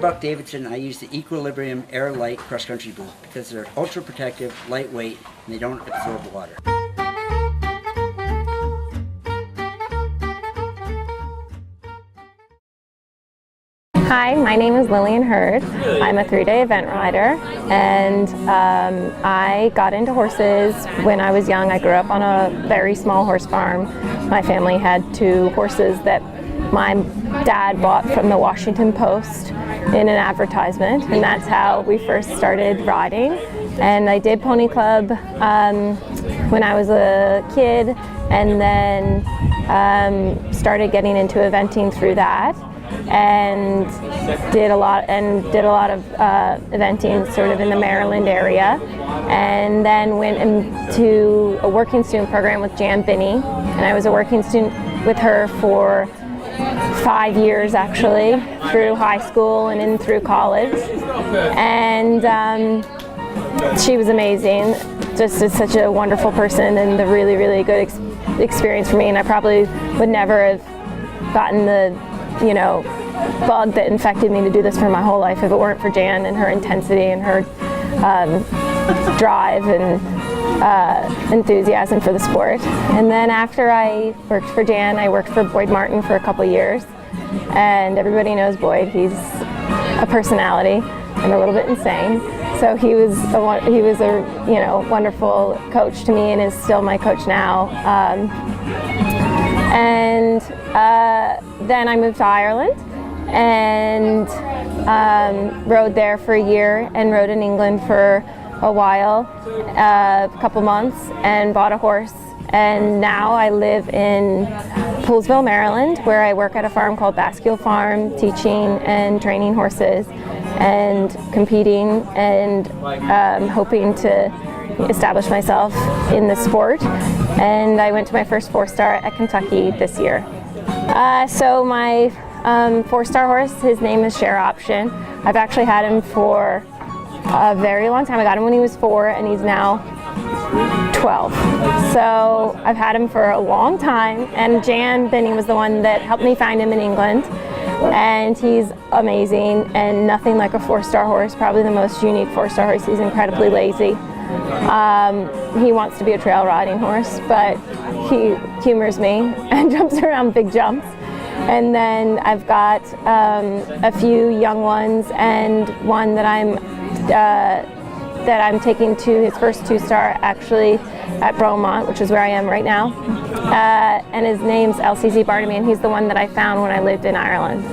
Buck-Davidson, I use the Equilibrium Air Light Cross Country Boot because they're ultra protective, lightweight, and they don't absorb water. Hi, my name is Lillian. I'm a 3-day event rider, and I got into horses when I was young. I grew up on a very small horse farm. My family had 2 horses that my dad bought from the Washington Post in an advertisement, and that's how we first started riding. And I did pony club when I was a kid, and then started getting into eventing through that, and did a lot of eventing sort of in the Maryland area, and then went into a working student program with Jan Binney, and I was a working student with her for 5 years actually, through high school and in through college, and she was amazing, just such a wonderful person, and a really, really good experience for me. And I probably would never have gotten the bug that infected me to do this for my whole life if it weren't for Jan and her intensity and her drive and enthusiasm for the sport. And then after I worked for Jan, I worked for Boyd Martin for a couple years, and everybody knows Boyd. He's a personality and a little bit insane. So he was a wonderful coach to me, and is still my coach now. Then I moved to Ireland and rode there for a year, and rode in England for a while, a couple months, and bought a horse. And now I live in Poolesville, Maryland, where I work at a farm called Bascule Farm, teaching and training horses and competing, and hoping to establish myself in the sport. And I went to my first 4-star at Kentucky this year. So my 4-star horse, his name is Share Option. I've actually had him for a very long time. I got him when he was 4, and he's now 12. So I've had him for a long time, and Jan Binney was the one that helped me find him in England. And he's amazing, and nothing like a 4-star horse, probably the most unique 4-star horse. He's incredibly lazy. He wants to be a trail riding horse, but he humors me and jumps around big jumps. And then I've got a few young ones, and one that I'm taking to his first 2-star actually at Bromont, which is where I am right now. And his name's LCZ Barnaby, and he's the one that I found when I lived in Ireland.